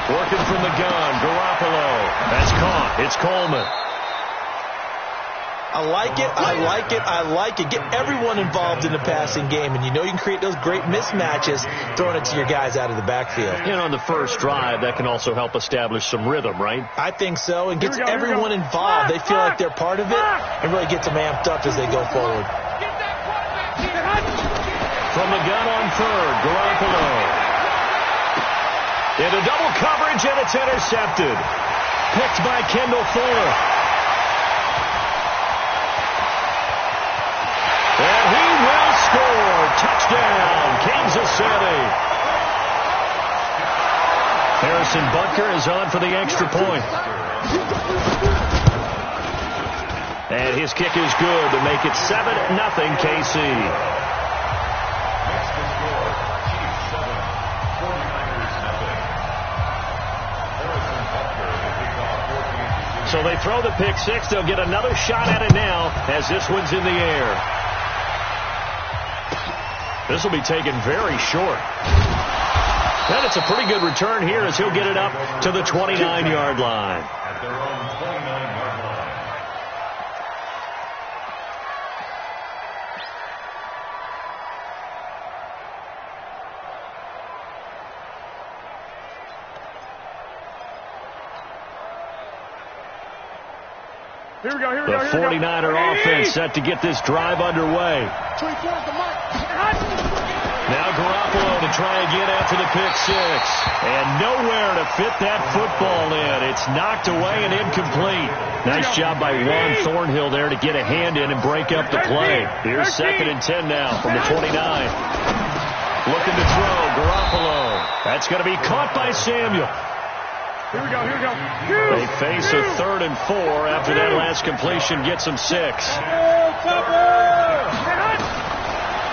Working from the gun, Garoppolo. That's caught. It's Coleman. I like it, I like it, I like it. Get everyone involved in the passing game, and you know you can create those great mismatches throwing it to your guys out of the backfield. And on the first drive, that can also help establish some rhythm, right? I think so, and gets everyone involved. They feel like they're part of it and really gets them amped up as they go forward. From the gun on third, Garoppolo. Into double coverage, and it's intercepted. Picked by Kendall Fuller. And he will score. Touchdown, Kansas City. Harrison Butker is on for the extra point. And his kick is good to make it 7-0 KC. So they throw the pick six. They'll get another shot at it now as this one's in the air. This will be taken very short. And it's a pretty good return here as he'll get it up to the 29-yard line. At their own 29-yard line. Here we go, here we go. The 49er offense set to get this drive underway. Now Garoppolo to try again after the pick six. And nowhere to fit that football in. It's knocked away and incomplete. Nice job by Juan Thornhill there to get a hand in and break up the play. Here's 2nd and 10 now from the 29. Looking to throw, Garoppolo. That's going to be caught by Samuel. Here we go, here we go. They face a 3rd and 4 after that last completion gets them 6.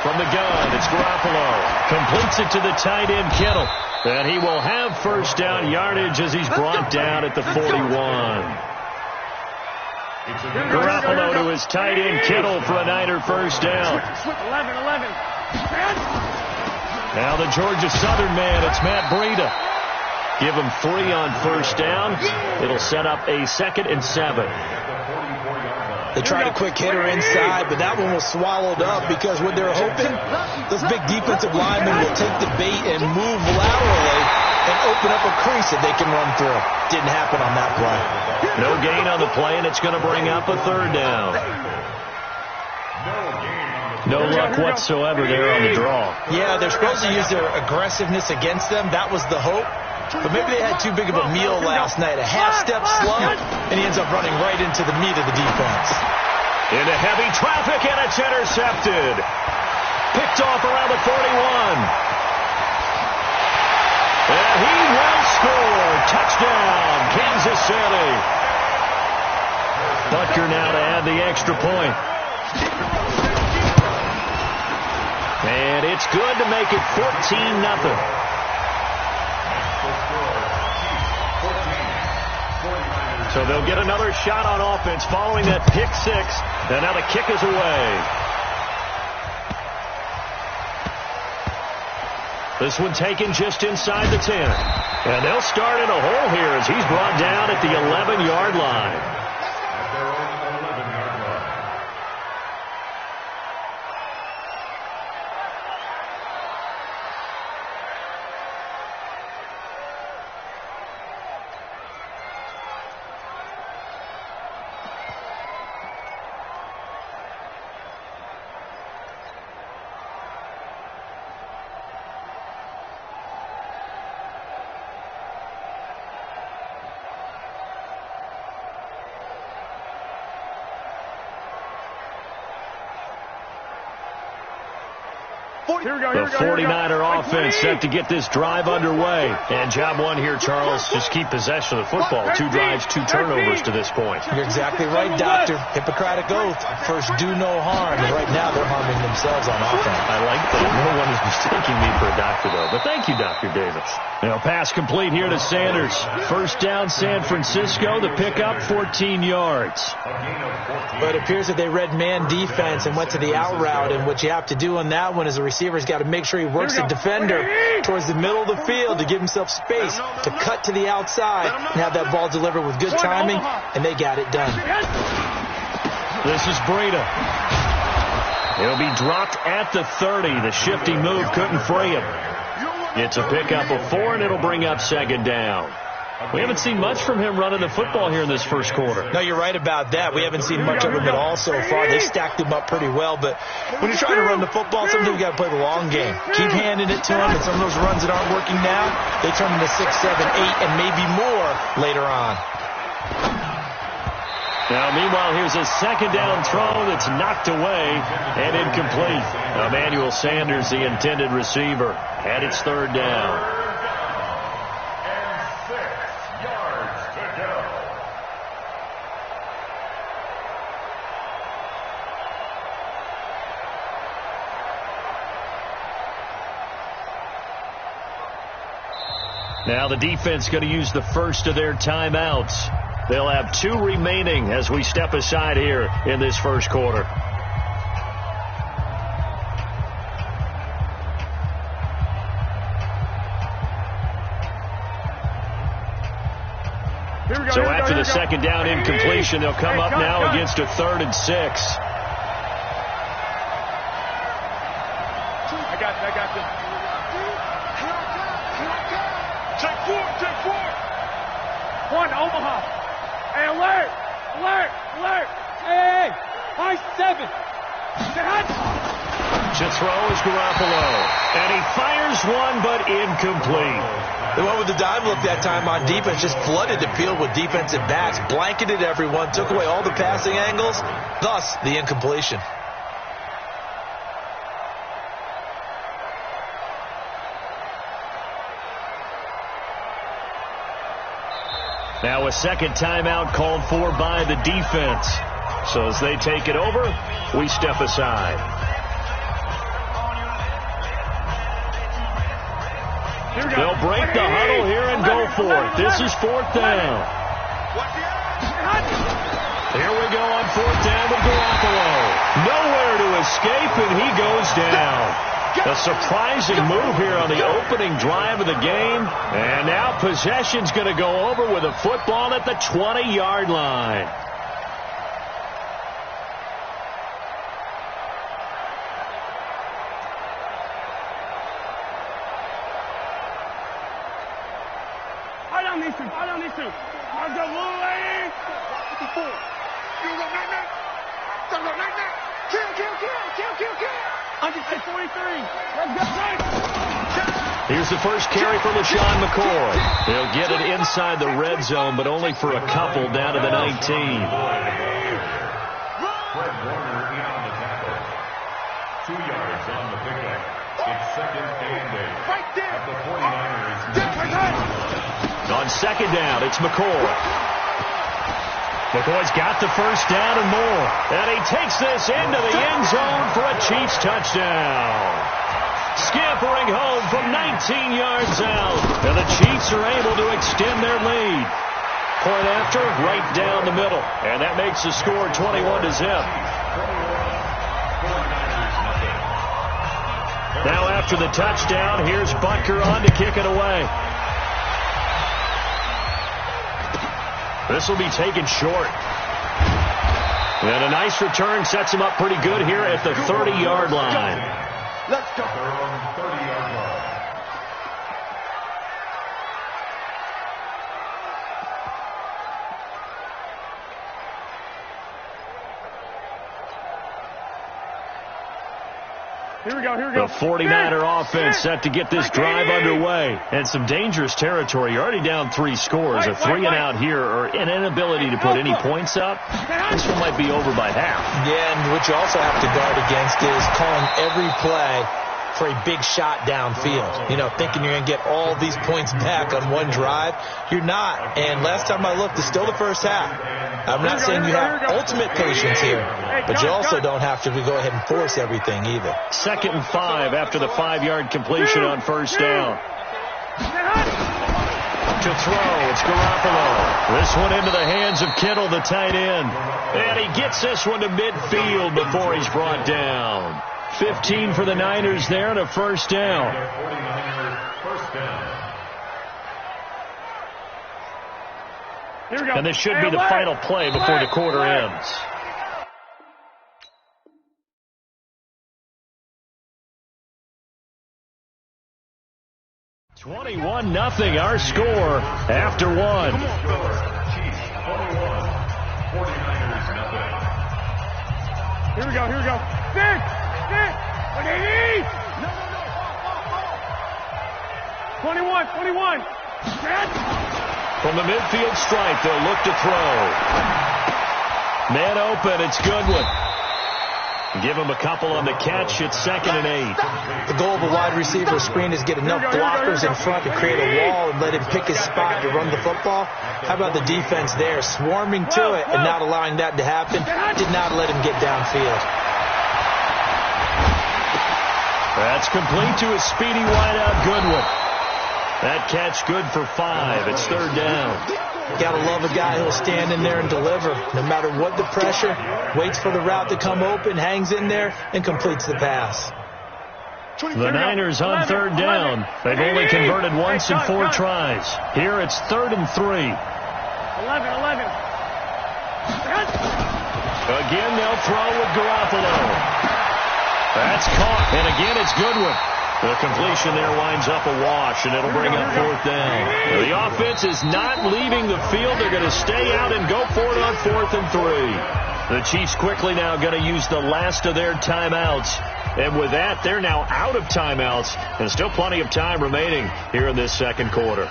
From the gun, it's Garoppolo. Completes it to the tight end, Kittle. And he will have first down yardage as he's brought down at the 41. Garoppolo to his tight end, Kittle, for a Niner first down. 11. Now the Georgia Southern man, it's Matt Breida. Give him 3 on first down. It'll set up a 2nd and 7. They tried a quick hitter inside, but that one was swallowed up because what they're hoping, those big defensive linemen will take the bait and move laterally and open up a crease that they can run through. Didn't happen on that play. No gain on the play, and it's going to bring up a 3rd down. No luck whatsoever there on the draw. Yeah, they're supposed to use their aggressiveness against them. That was the hope. But maybe they had too big of a meal last night. A half-step slump, and he ends up running right into the meat of the defense. Into heavy traffic, and it's intercepted. Picked off around the 41. And he will score. Touchdown, Kansas City. Butker now to add the extra point. And it's good to make it 14-0. So they'll get another shot on offense following that pick six. And now the kick is away. This one taken just inside the 10. And they'll start in a hole here as he's brought down at the 11-yard line. The 49er offense set to get this drive underway. And job one here, Charles, just keep possession of the football. 2 drives, 2 turnovers to this point. You're exactly right, Doctor. Hippocratic oath. First, do no harm. And right now, they're harming themselves on offense. I like that. No one is mistaking me for a doctor, though. But thank you, Dr. Davis. Now, pass complete here to Sanders. First down, San Francisco. The pickup, 14 yards. But it appears that they read man defense and went to the out route. And what you have to do on that one is a receiver's got to make sure he works the defender towards the middle of the field to give himself space to cut to the outside and have that ball delivered with good timing, and they got it done. This is Breida. He'll be dropped at the 30. The shifty move couldn't free him. It's a pickup of 4, and it'll bring up second down. We haven't seen much from him running the football here in this first quarter. No, you're right about that. We haven't seen much of him at all so far. They stacked him up pretty well, but when you're trying to run the football, sometimes you got to play the long game. Keep handing it to him, and some of those runs that aren't working now, they turn into 6, 7, 8, and maybe more later on. Now, meanwhile, here's a second down throw that's knocked away and incomplete. Emmanuel Sanders, the intended receiver, and it's third down. Now the defense going to use the first of their timeouts. They'll have 2 remaining as we step aside here in this first quarter. So after the second down incompletion, they'll come up now against a 3rd and 6. I got this. Check 4. 1, Omaha. Hey, alert! Hey! High 7. To throw is Garoppolo. And he fires one, but incomplete. They went with the dime look that time on defense, just flooded the field with defensive backs, blanketed everyone, took away all the passing angles, thus the incompletion. Now a second timeout called for by the defense. So as they take it over, we step aside. They'll break the huddle here and go for it. This is 4th down. Here we go on 4th down with Garoppolo. Nowhere to escape, and he goes down. A surprising move here on the opening drive of the game. And now possession's going to go over with a football at the 20-yard line. I don't need to. I'll go away. 54. You go right now. Don't go right now. Kill. Under 43. Let's go. Here's the first carry for LaShawn McCoy. They'll get it inside the red zone, but only for a couple down to the 19. Fred Warner in on the tackle. 2 yards on the pickup. It's 2nd and 8. Right there. At the 49ers. On second down, it's McCoy. McCoy's got the first down and more. And he takes this into the end zone for a Chiefs touchdown. Scampering home from 19 yards out. And the Chiefs are able to extend their lead. Point after, right down the middle. And that makes the score 21-0. Now after the touchdown, here's Butker on to kick it away. This will be taken short. And a nice return sets him up pretty good here at the 30-yard line. Let's go. They're on 30-yard line. Here we go. The 49er offense set to get this drive underway. And some dangerous territory. You're already down 3 scores. A 3-and-out here, or an inability to put any points up. This one might be over by half. Yeah, and what you also have to guard against is calling every play for a big shot downfield. You know, thinking you're going to get all these points back on one drive. You're not. And last time I looked, it's still the first half. I'm not saying you have ultimate patience here, but you also don't have to go ahead and force everything either. 2nd and 5 after the 5-yard completion on first down. To throw, it's Garoppolo. This one into the hands of Kittle, the tight end. And he gets this one to midfield before he's brought down. 15 for the Niners there and a first down. 49ers first down. Here we go. And this should be the final play before the quarter ends. (21-0) our score after one. Chiefs 21. 49ers nothing. Here we go. Here we go. Stick. Stick. 21. 21. Set. From the midfield stripe, they'll look to throw. Man open, it's Goodwin. Give him a couple on the catch. It's 2nd and 8. The goal of a wide receiver screen is get enough blockers in front to create a wall and let him pick his spot to run the football. How about the defense there, swarming to it and not allowing that to happen? Did not let him get downfield. That's complete to a speedy wideout Goodwin. That catch good for 5. It's 3rd down. Gotta love a guy who'll stand in there and deliver. No matter what the pressure, waits for the route to come open, hangs in there, and completes the pass. The Niners on 3rd down. They've only converted once in 4 tries. Here it's 3rd and 3. 11. Again, they'll throw with Garoppolo. That's caught, and again it's Goodwin. The completion there winds up a wash, and it'll bring up 4th down. The offense is not leaving the field. They're going to stay out and go for it on 4th and 3. The Chiefs quickly now going to use the last of their timeouts. And with that, they're now out of timeouts, and still plenty of time remaining here in this second quarter.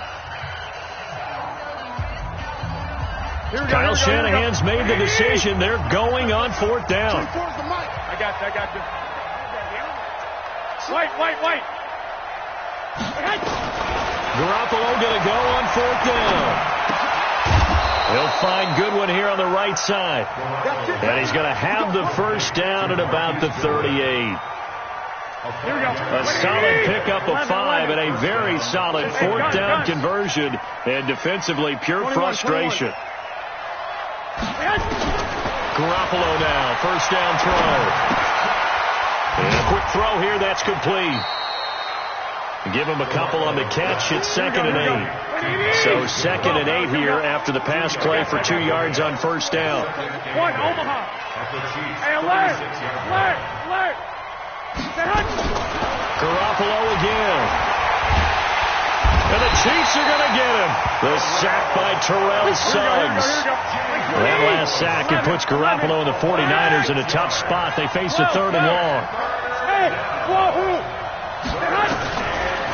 Kyle Shanahan's made the decision. They're going on 4th down. I got you. Wait. Garoppolo going to go on 4th down. He'll find Goodwin here on the right side. And he's going to have the first down at about the 38. Here we go. A solid pickup of 5 and a very solid 4th down conversion. And defensively, pure frustration. Garoppolo now, first down throw. And a quick throw here, that's complete. Give him a couple on the catch. It's 2nd and 8. So 2nd and 8 here after the pass play for 2 yards on first down. One, Omaha. Hey, alert. Garoppolo again. And the Chiefs are going to get him. The sack by Terrell Suggs. That last sack, it puts Garoppolo and the 49ers in a tough spot. They face a 3rd and long.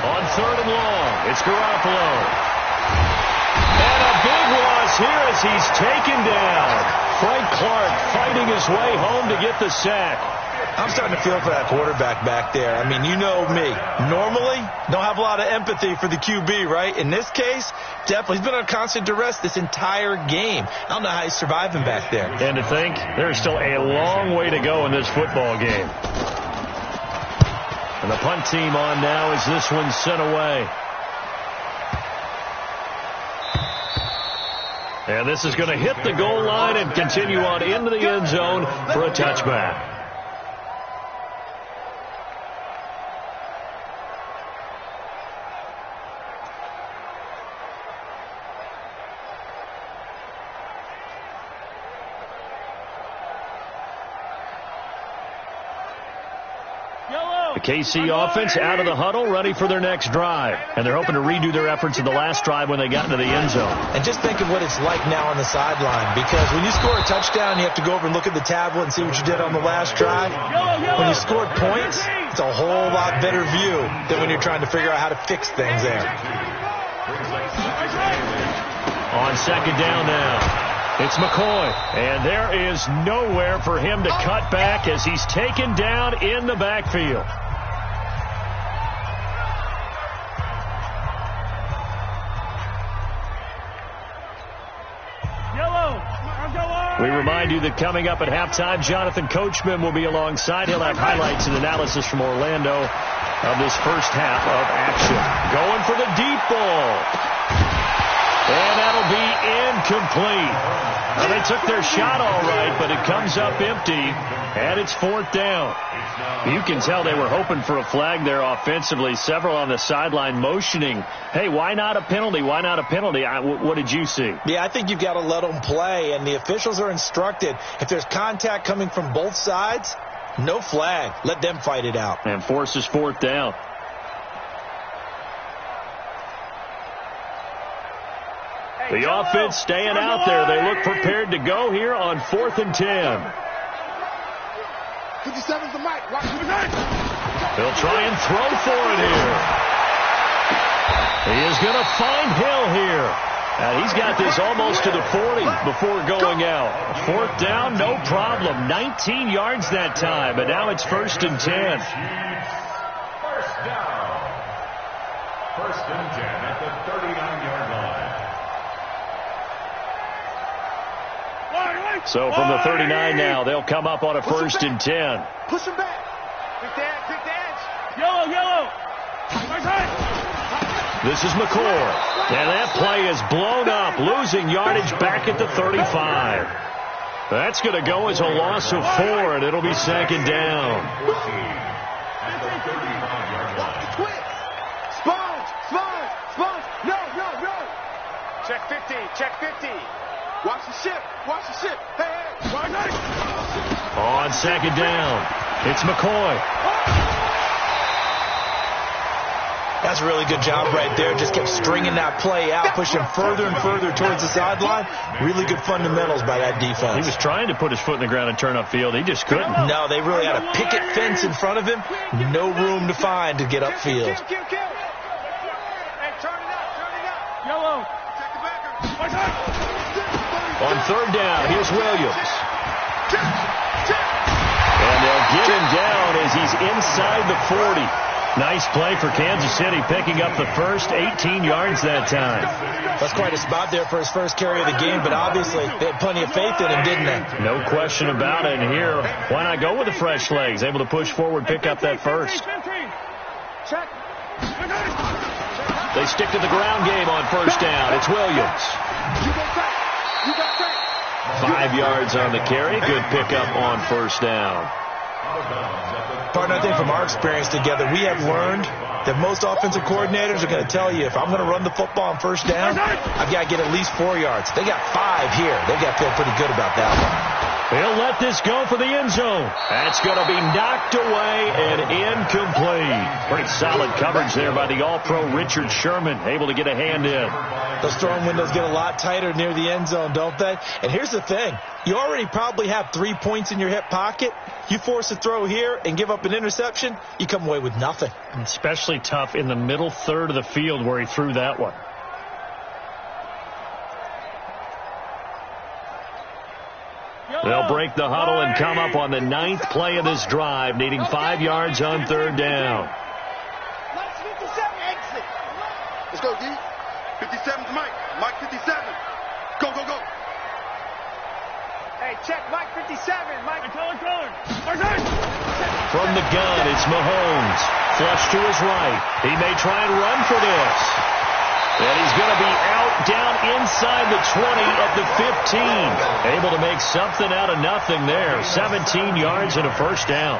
On 3rd and long, it's Garoppolo. And a big loss here as he's taken down. Frank Clark fighting his way home to get the sack. I'm starting to feel for that quarterback back there. I mean, you know me. Normally, don't have a lot of empathy for the QB, right? In this case, definitely. He's been on constant duress this entire game. I don't know how he's surviving back there. And to think, there's still a long way to go in this football game. And the punt team on now as this one's sent away. And this is going to hit the goal line and continue on into the end zone for a touchback. The KC offense out of the huddle, ready for their next drive. And they're hoping to redo their efforts in the last drive when they got into the end zone. And just think of what it's like now on the sideline. Because when you score a touchdown, you have to go over and look at the tablet and see what you did on the last drive. When you scored points, it's a whole lot better view than when you're trying to figure out how to fix things there. On 2nd down now. It's McCoy, and there is nowhere for him to cut back as he's taken down in the backfield. We remind you that coming up at halftime, Jonathan Coachman will be alongside. He'll have highlights and analysis from Orlando of this first half of action. Going for the deep ball. And that'll be incomplete. Well, they took their shot all right, but it comes up empty, and it's 4th down. You can tell they were hoping for a flag there offensively. Several on the sideline motioning, hey, why not a penalty? Why not a penalty? What did you see? Yeah, I think you've got to let them play, and the officials are instructed. If there's contact coming from both sides, no flag. Let them fight it out. And forces 4th down. The offense staying out there. They look prepared to go here on 4th and 10. 57's the mic. They'll try and throw for it here. He is going to find Hill here. And he's got this almost to the 40 before going out. 4th down, no problem. 19 yards that time, but now it's 1st and 10. First down. 1st and 10 at the 39-yard line. So from the 39 now, they'll come up on a 1st and 10. Push him back. Big edge. Yellow. This is McCord. And that play is blown up, losing yardage back at the 35. That's going to go as a loss of 4, and it'll be 2nd down. Sponge. No. Check 50. Watch the ship. Hey. On 2nd down, it's McCoy. That's a really good job right there. Just kept stringing that play out, pushing further and further towards the sideline. Really good fundamentals by that defense. He was trying to put his foot in the ground and turn upfield. He just couldn't. No, they really had a picket fence in front of him. No room to find to get upfield. Hey, turn it up. Yellow. Check the backer. On 3rd down, here's Williams. And they'll get him down as he's inside the 40. Nice play for Kansas City, picking up the first 18 yards that time. That's quite a spot there for his first carry of the game, but obviously they had plenty of faith in him, didn't they? No question about it. And here, why not go with the fresh legs? Able to push forward, pick up that first. They stick to the ground game on 1st down. It's Williams. 5 yards on the carry. Good pickup on 1st down. Partner, I think from our experience together, we have learned that most offensive coordinators are going to tell you, if I'm going to run the football on 1st down, I've got to get at least 4 yards. They got 5 here. They've got to feel pretty good about that one. He'll let this go for the end zone. That's going to be knocked away and incomplete. Pretty solid coverage there by the All-Pro Richard Sherman, able to get a hand in. Those throwing windows get a lot tighter near the end zone, don't they? And here's the thing. You already probably have 3 points in your hip pocket. You force a throw here and give up an interception, you come away with nothing. Especially tough in the middle third of the field where he threw that one. They'll break the huddle and come up on the 9th play of this drive, needing 5 yards on 3rd down. Let's go, D. 57's Mike. Mike 57. Go. Hey, check Mike 57. Mike, color. From the gun, it's Mahomes. Flush to his right. He may try and run for this. And he's going to be out down inside the 20 at the 15. Able to make something out of nothing there. 17 yards and a 1st down.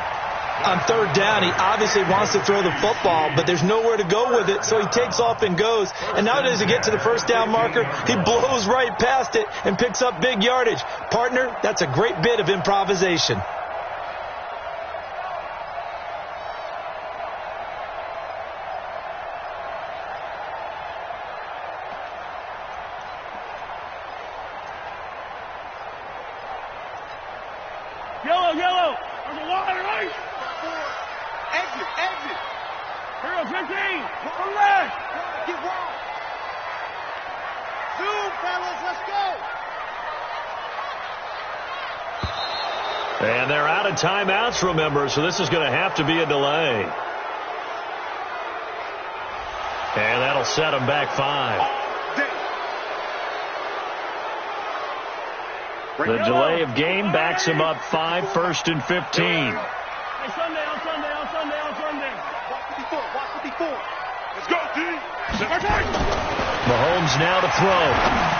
On 3rd down, he obviously wants to throw the football, but there's nowhere to go with it, so he takes off and goes. And now as he gets to the 1st down marker, he blows right past it and picks up big yardage. Partner, that's a great bit of improvisation. Yellow. There's a wide right. Exit. Here goes 15. One left. Get wrong. Zoom, fellas. Let's go. And they're out of timeouts, remember, so this is going to have to be a delay. And that'll set them back 5. The delay of game backs him up 5, 1st and 15. Hey, Sunday. Watch 54. Let's go, D. Mahomes now to throw.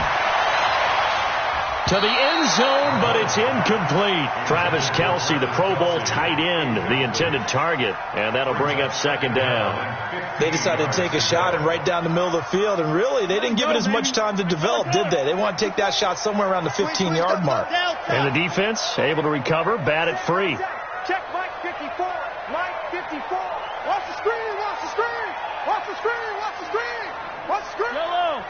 To the end zone, but it's incomplete. Travis Kelce, the Pro Bowl tight end, the intended target, and that'll bring up second down. They decided to take a shot and right down the middle of the field, and really, they didn't give it as much time to develop, did they? They want to take that shot somewhere around the 15-yard mark. And the defense able to recover, bat it free. Check Mike 54. Mike 54. Watch the screen. Watch the screen. Watch the screen. Watch the screen. Watch the screen. Yellow.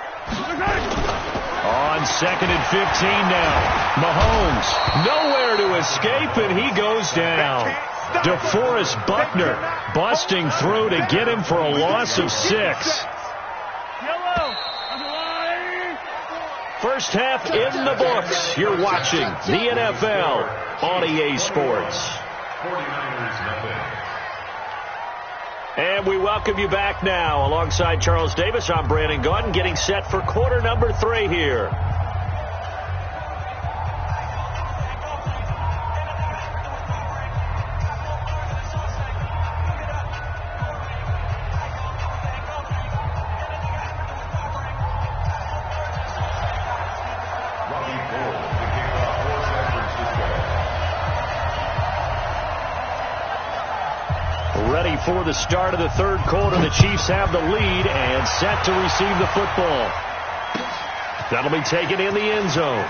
On 2nd and 15 now. Mahomes nowhere to escape, and he goes down. DeForest Buckner busting through to get him for a loss of 6. First half in the books. You're watching the NFL on EA Sports. 49ers nothing. And we welcome you back now. Alongside Charles Davis, I'm Brandon Gaudin, getting set for quarter number 3 here. Ready for the start of the third quarter. The Chiefs have the lead and set to receive the football. That'll be taken in the end zone.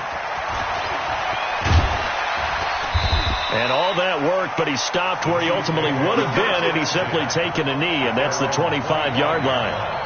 And all that work, but he stopped where he ultimately would have been, and he's simply taken a knee, and that's the 25-yard line.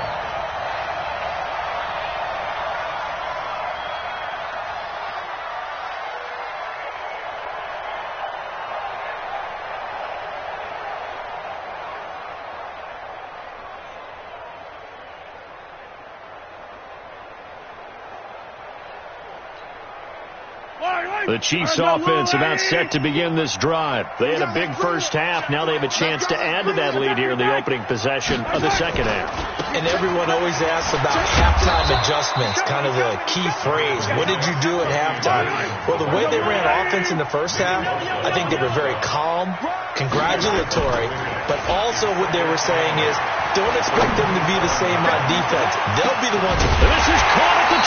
The Chiefs offense about set to begin this drive. They had a big first half. Now they have a chance to add to that lead here in the opening possession of the second half. And everyone always asks about halftime adjustments, kind of the key phrase. What did you do at halftime? Well, the way they ran offense in the first half, I think they were very calm, congratulatory, but also what they were saying is, don't expect them to be the same on defense. They'll be the ones. This is caught at the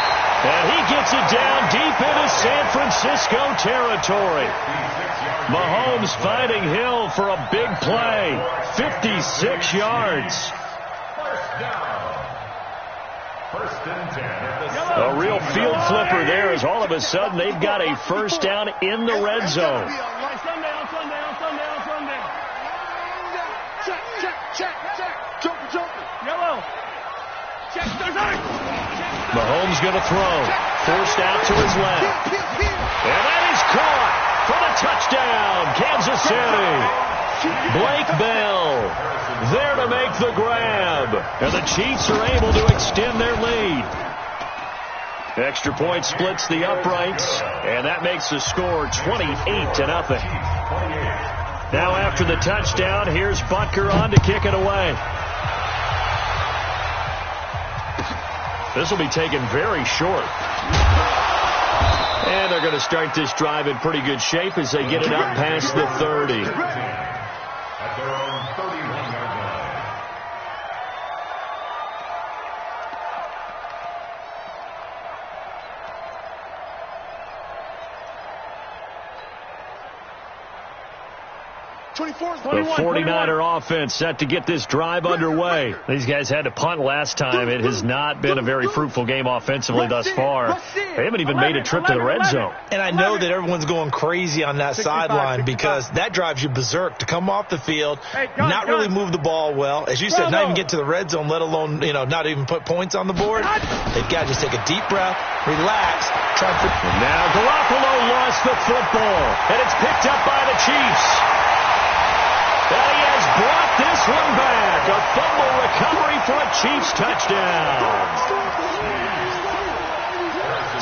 20. And he gets it down deep into San Francisco territory. Mahomes finding Hill for a big play. 56 yards. First and 10. A real field flipper there as all of a sudden they've got a first down in the red zone. Mahomes going to throw. Forced out to his left. And that is caught for the touchdown, Kansas City. Blake Bell there to make the grab. And the Chiefs are able to extend their lead. Extra point splits the uprights, and that makes the score 28-0. Now after the touchdown, here's Butker on to kick it away. This will be taken very short. And they're going to start this drive in pretty good shape as they get it up past the 30. At their own 31-yard line. 24, the 49er offense set to get this drive underway. These guys had to punt last time. It has not been a very fruitful game offensively thus far. They haven't even made a trip to the red zone. And I know that everyone's going crazy on that sideline because that drives you berserk to come off the field, not really move the ball well. As you said, not even get to the red zone, let alone, not even put points on the board. They've got to just take a deep breath, relax, try to... Now Garoppolo lost the football, and it's picked up by the Chiefs. And he has brought this one back. A fumble recovery for a Chiefs touchdown.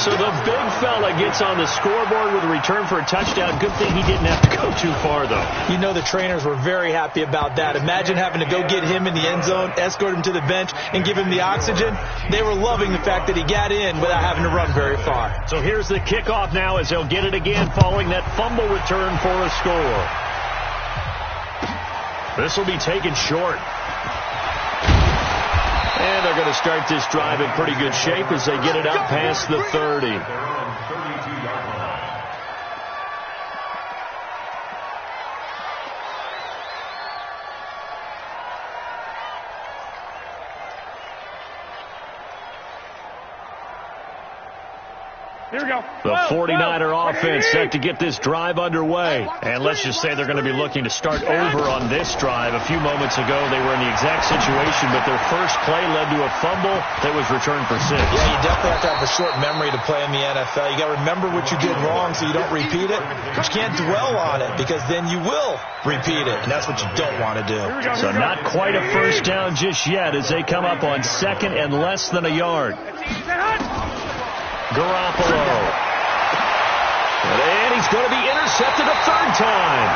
So the big fella gets on the scoreboard with a return for a touchdown. Good thing he didn't have to go too far, though. The trainers were very happy about that. Imagine having to go get him in the end zone, escort him to the bench, and give him the oxygen. They were loving the fact that he got in without having to run very far. So here's the kickoff now as they'll get it again following that fumble return for a score. This will be taken short. And they're going to start this drive in pretty good shape as they get it up past the 30. Here we go. The 49er offense set to get this drive underway. And let's just say they're going to be looking to start over on this drive. A few moments ago, they were in the exact situation, but their first play led to a fumble that was returned for 6. Yeah, you definitely have to have a short memory to play in the NFL. You got to remember what you did wrong so you don't repeat it. But you can't dwell on it because then you will repeat it, and that's what you don't want to do. So not quite a first down just yet as they come up on 2nd and less than a yard. Garoppolo. And he's going to be intercepted a 3rd time.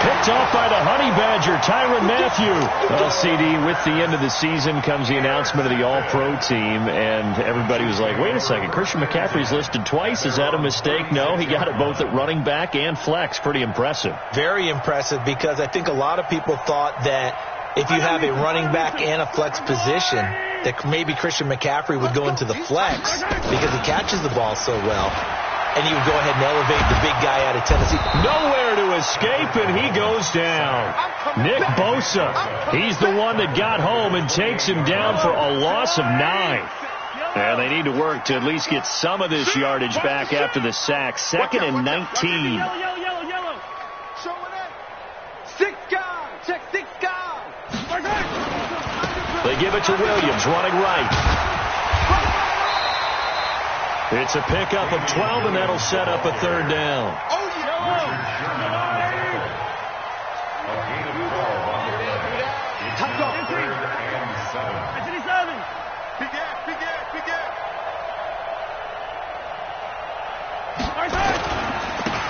Picked off by the Honey Badger, Tyrann Mathieu. Well, CD, with the end of the season comes the announcement of the All-Pro team, and everybody was like, wait a second, Christian McCaffrey's listed twice. Is that a mistake? No, he got it both at running back and flex. Pretty impressive. Very impressive because I think a lot of people thought that if you have a running back and a flex position, that maybe Christian McCaffrey would go into the flex because he catches the ball so well, and he would go ahead and elevate the big guy out of Tennessee. Nowhere to escape, and he goes down. Nick Bosa, he's the one that got home and takes him down for a loss of 9. And they need to work to at least get some of this yardage back after the sack. 2nd and 19. Yellow. Show it. 6 guys. Check 6 guys. They give it to Williams, running right. It's a pickup of 12, and that'll set up a 3rd down.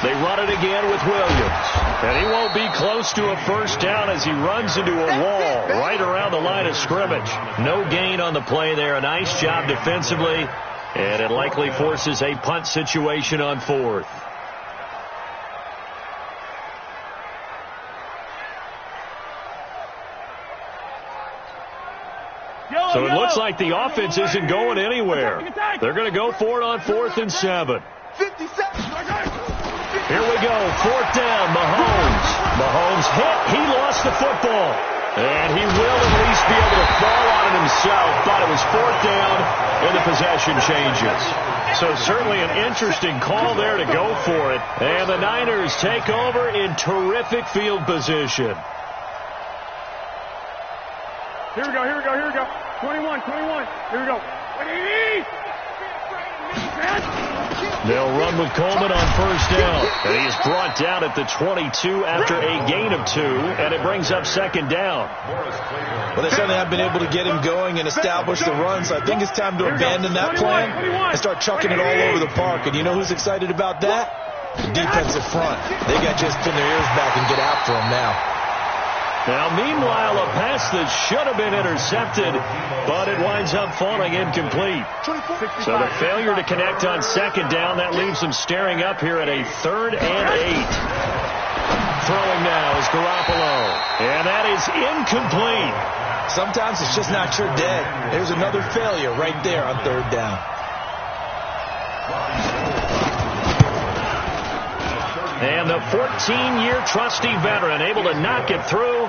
They run it again with Williams. And he won't be close to a first down as he runs into a wall right around the line of scrimmage. No gain on the play there. A nice job defensively. And it likely forces a punt situation on 4th. So it looks like the offense isn't going anywhere. They're going to go for it on 4th and 7. 50 seconds. Here we go, 4th down, Mahomes. Mahomes hit, he lost the football. And he will at least be able to fall on it himself, but it was 4th down and the possession changes. So certainly an interesting call there to go for it. And the Niners take over in terrific field position. Here we go. 21. Here we go. They'll run with Coleman on 1st down. And he is brought down at the 22 after a gain of 2, and it brings up 2nd down. Well, they certainly have been able to get him going and establish the run, so I think it's time to abandon that plan and start chucking it all over the park. And you know who's excited about that? The defensive front. They got to just pin their ears back and get after him now. Now, meanwhile, a pass that should have been intercepted, but it winds up falling incomplete. So the failure to connect on 2nd down, that leaves them staring up here at a 3rd and 8. Throwing now is Garoppolo, and that is incomplete. Sometimes it's just not your day. There's another failure right there on 3rd down. And the 14-year trusty veteran able to knock it through.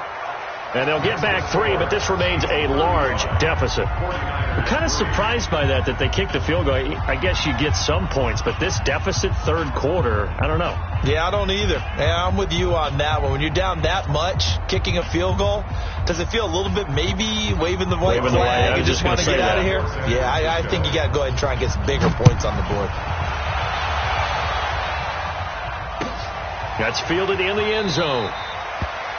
And they'll get back 3, but this remains a large deficit. I'm kind of surprised by that they kicked the field goal. I guess you get some points, but this deficit 3rd quarter, I don't know. Yeah, I don't either. Yeah, I'm with you on that one. When you're down that much, kicking a field goal, does it feel a little bit maybe waving the white flag and just want to get out of here? Yeah, I think you got to go ahead and try and get some bigger points on the board. That's fielded in the end zone.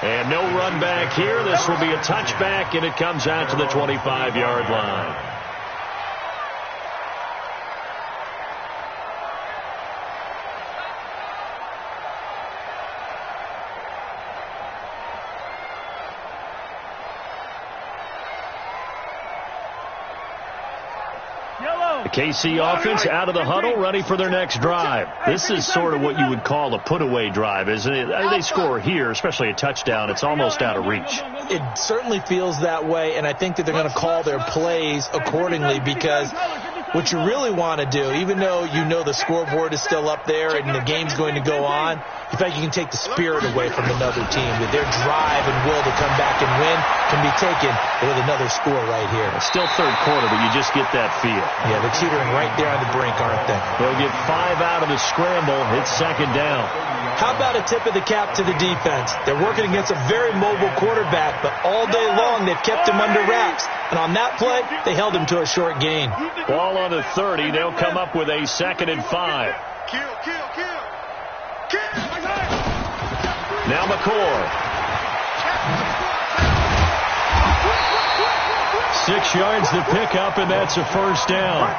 And no run back here. This will be a touchback, and it comes out to the 25-yard line. The KC offense out of the huddle, ready for their next drive. This is sort of what you would call a put-away drive, isn't it? They score here, especially a touchdown. It's almost out of reach. It certainly feels that way, and I think that they're going to call their plays accordingly, because what you really want to do, even though you know the scoreboard is still up there and the game's going to go on, in fact, you can take the spirit away from another team. With their drive and will to come back and win can be taken with another score right here. It's still third quarter, but you just get that feel. Yeah, they're teetering right there on the brink, aren't they? They'll get 5 out of the scramble. It's second down. How about a tip of the cap to the defense? They're working against a very mobile quarterback, but all day long they've kept him under wraps. And on that play, they held him to a short gain. Ball on the 30. They'll come up with a 2nd and 5. Now McCoy. 6 yards to pick up, and that's a first down.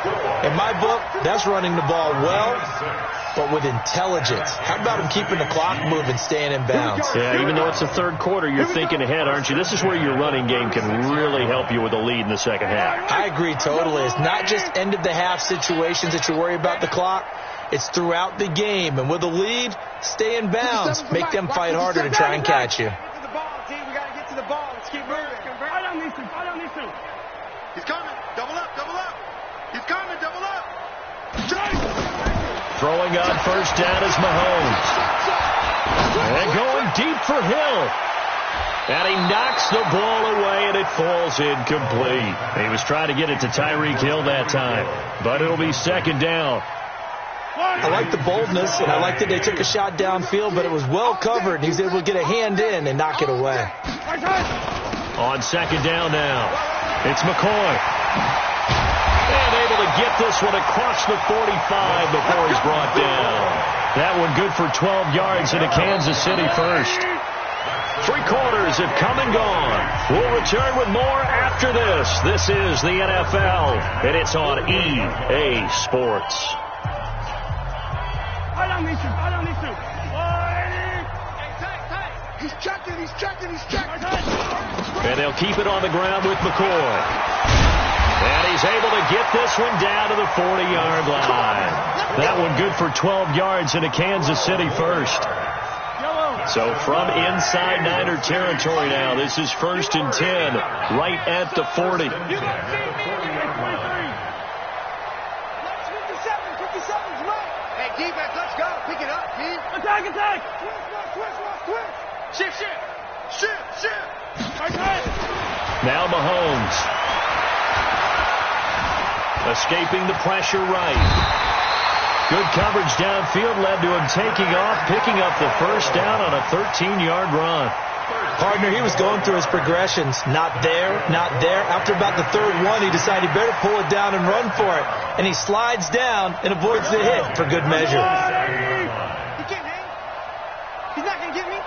In my book, that's running the ball well, but with intelligence. How about him keeping the clock moving, staying in bounds? Yeah, even though it's the third quarter, you're thinking ahead, aren't you? This is where your running game can really help you with a lead in the second half. I agree totally. It's not just end-of-the-half situations that you worry about the clock. It's throughout the game. And with a lead, stay in bounds. Make them fight harder to try and catch you. We got to get to the ball. Let's keep moving. I don't need to. He's coming. Double up. He's coming. Double up. Throwing on first down is Mahomes. And going deep for Hill. And he knocks the ball away, and it falls incomplete. He was trying to get it to Tyreek Hill that time, but it'll be second down. I like the boldness, and I like that they took a shot downfield, but it was well covered, and he was able to get a hand in and knock it away. On second down now, it's McCoy. And able to get this one across the 45 before he's brought down. That one good for 12 yards and a Kansas City first. 3 quarters have come and gone. We'll return with more after this. This is the NFL, and it's on EA Sports. I don't need to. He's checking. And they'll keep it on the ground with McCoy. And he's able to get this one down to the 40-yard line. That one good for 12 yards in a Kansas City first. So from inside Niner territory now, this is 1st and 10, right at the 40. 57's right. Hey, defense, let's go. Pick it up, team. Attack. Twist. Shift. Now Mahomes. Escaping the pressure right. Good coverage downfield led to him taking off, picking up the first down on a 13-yard run. Partner, he was going through his progressions. Not there. After about the third one, he decided he better pull it down and run for it. And he slides down and avoids the hit for good measure. He can't hang. He's not going to get me.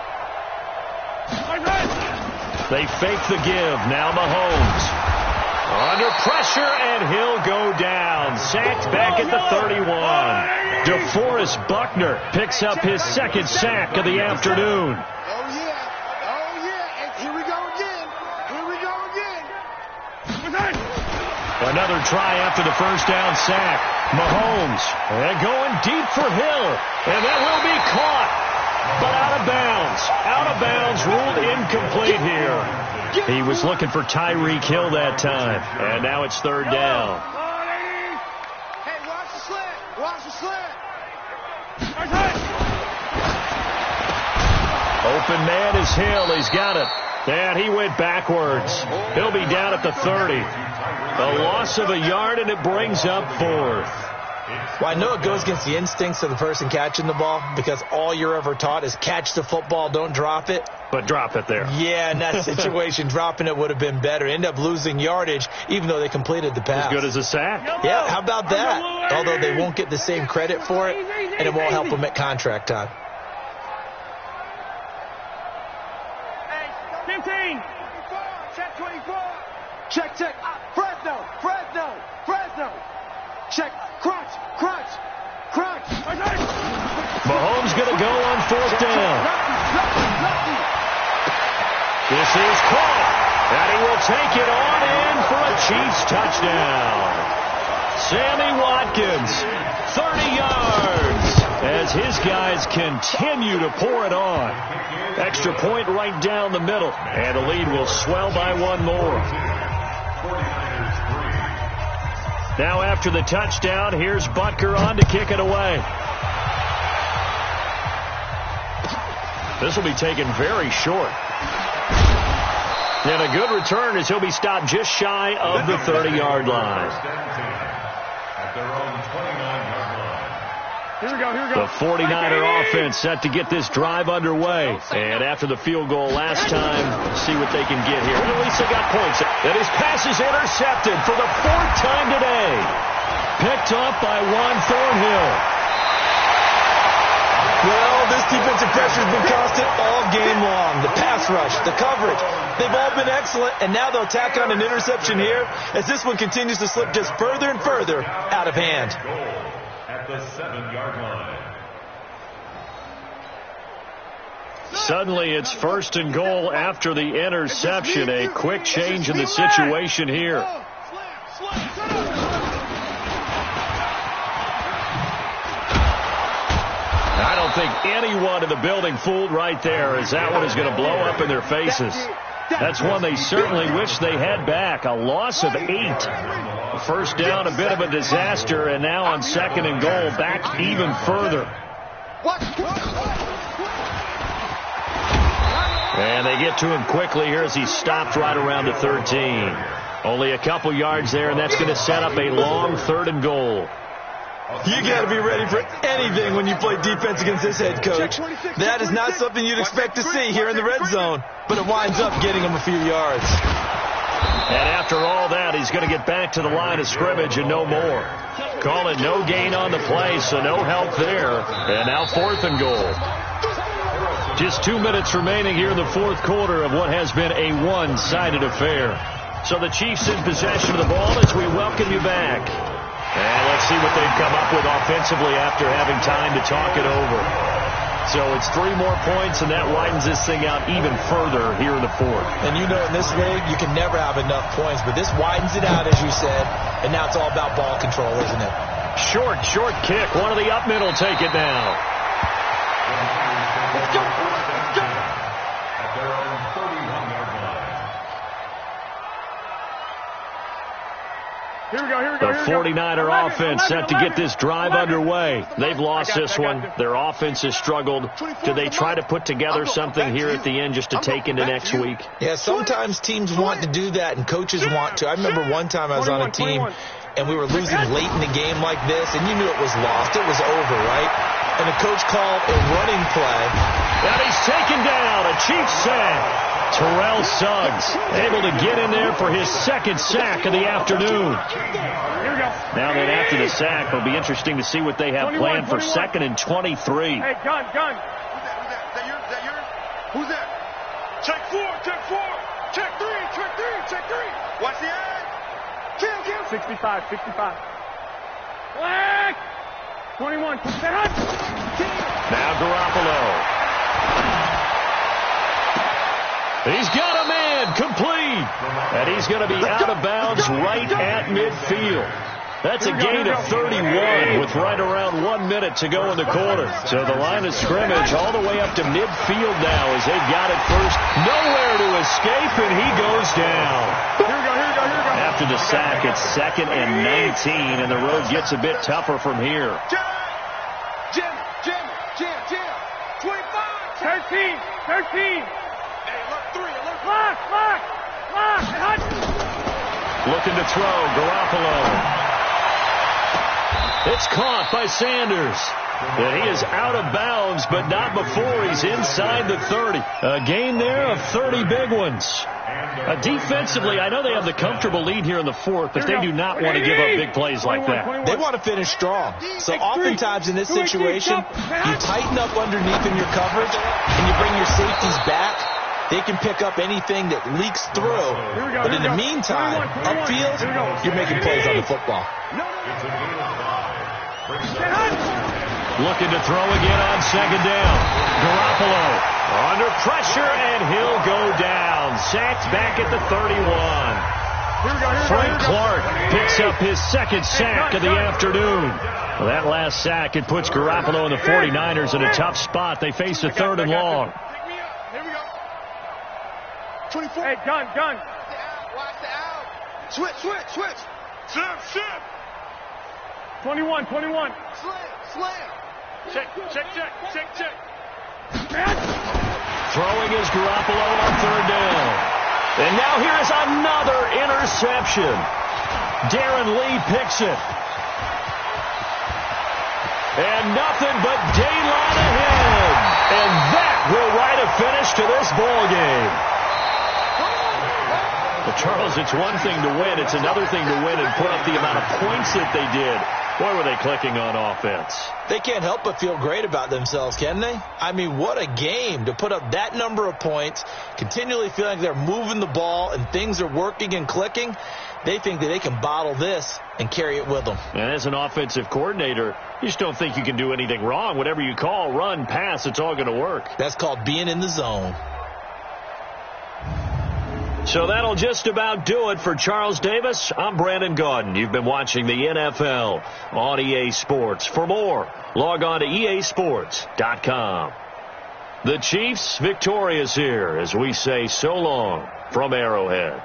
They fake the give. Now Mahomes. Under pressure, and he'll go down. Sacked back at the 31. DeForest Buckner picks up his 2nd sack of the afternoon. Oh, yeah. And here we go again. Another try after the first down sack. Mahomes and going deep for Hill. And that will be caught. But out of bounds, ruled incomplete here. He was looking for Tyreek Hill that time. And now it's 3rd down. Hey, watch the slant. Open man is Hill. He's got it. And he went backwards. He'll be down at the 30. A loss of a yard, and it brings up 4th. Well, I know it goes against the instincts of the person catching the ball, because all you're ever taught is catch the football, don't drop it. But drop it there. Yeah, in that situation, dropping it would have been better. End up losing yardage, even though they completed the pass. As good as a sack. Yeah, how about that? Although they won't get the same credit for it, and it won't help them at contract time. 15. Check 24. Check. Fresno. Check. Crunch. Mahomes going to go on 4th down. This is caught. And he will take it on in for a Chiefs touchdown. Sammy Watkins, 30 yards, as his guys continue to pour it on. Extra point right down the middle, and the lead will swell by one more. Now after the touchdown, here's Butker on to kick it away. This will be taken very short. And a good return as he'll be stopped just shy of the 30-yard line. The 49er offense set to get this drive underway. And after the field goal last time, see what they can get here. At least they got points. And his pass is intercepted for the 4th time today. Picked up by Juan Thornhill. Well, this defensive pressure has been constant all game long. The pass rush, the coverage, they've all been excellent, and now they'll tack on an interception here as this one continues to slip just further and further out of hand. At the 7-yard line. Suddenly it's 1st and goal after the interception. A quick change in the situation here. I don't think anyone in the building fooled right there, as that one is going to blow up in their faces. That's one they certainly wish they had back. A loss of 8. First down, a bit of a disaster, and now on 2nd and goal, back even further. And they get to him quickly here as he's stopped right around the 13. Only a couple yards there, and that's going to set up a long 3rd and goal. You got to be ready for anything when you play defense against this head coach. That is not something you'd expect to see here in the red zone, but it winds up getting him a few yards. And after all that, he's going to get back to the line of scrimmage and no more. Call it no gain on the play, so no help there. And now 4th and goal. Just 2 minutes remaining here in the 4th quarter of what has been a one-sided affair. So the Chiefs in possession of the ball as we welcome you back. And let's see what they've come up with offensively after having time to talk it over. So it's 3 more points, and that widens this thing out even further here in the 4th. And you know in this league, you can never have enough points, but this widens it out, as you said, and now it's all about ball control, isn't it? Short kick. One of the up middle take it now. Let's go. At their own 31-yard line. Here we go. The 49er offense set to get this drive underway. They've lost this one. Their offense has struggled. Do they try to put together something here at the end just to take into next week? Yeah, sometimes teams want to do that and coaches want to. I remember one time I was on a team and we were losing late in the game like this, and you knew it was lost. It was over, right? And the coach called a running play. And he's taken down. A Chiefs sack. Terrell Suggs able to get in there for his 2nd sack of the afternoon. Now then, after the sack, it'll be interesting to see what they have planned for 2nd and 23. Hey, gun. Who's that yours? Who's that? Check 4. Check 3. Watch the eye. Kill. 65. Black. 21. Now Garoppolo. He's got a man complete. And he's going to be out of bounds right at midfield. That's a gain of 31 with right around 1 minute to go in the quarter. So the line of scrimmage all the way up to midfield now as they've got it first. Nowhere to escape, and he goes down. Here we go. After the sack, it's 2nd and 19, and the road gets a bit tougher from here. Jim. 25. 13. Lock. Looking to throw, Garoppolo. It's caught by Sanders. And he is out of bounds, but not before he's inside the 30. A gain there of 30 big ones. Defensively, I know they have the comfortable lead here in the 4th, but they do not want to give up big plays like that. They want to finish strong. So oftentimes in this situation, you tighten up underneath in your coverage, and you bring your safeties back. They can pick up anything that leaks through. But in the meantime, upfield, you're making plays on the football. Looking to throw again on 2nd down. Garoppolo under pressure, and he'll go down. Sacked back at the 31. Frank Clark picks up his second sack of the afternoon. Well, that last sack, it puts Garoppolo and the 49ers in a tough spot. They face a 3rd and long. Here we go. 24. Hey, gun. Watch the out. Switch. Slip. 21. Slam. Check. Throwing is Garoppolo on 3rd down. And now here is another interception. Darren Lee picks it. And nothing but daylight ahead. And that will write a finish to this ball game. Well, Charles, it's one thing to win. It's another thing to win and put up the amount of points that they did. Boy, were they clicking on offense. They can't help but feel great about themselves, can they? I mean, what a game to put up that number of points, continually feeling like they're moving the ball and things are working and clicking. They think that they can bottle this and carry it with them. And as an offensive coordinator, you just don't think you can do anything wrong. Whatever you call, run, pass, it's all going to work. That's called being in the zone. So that'll just about do it for Charles Davis. I'm Brandon Gaudin. You've been watching the NFL on EA Sports. For more, log on to easports.com. The Chiefs victorious here as we say so long from Arrowhead.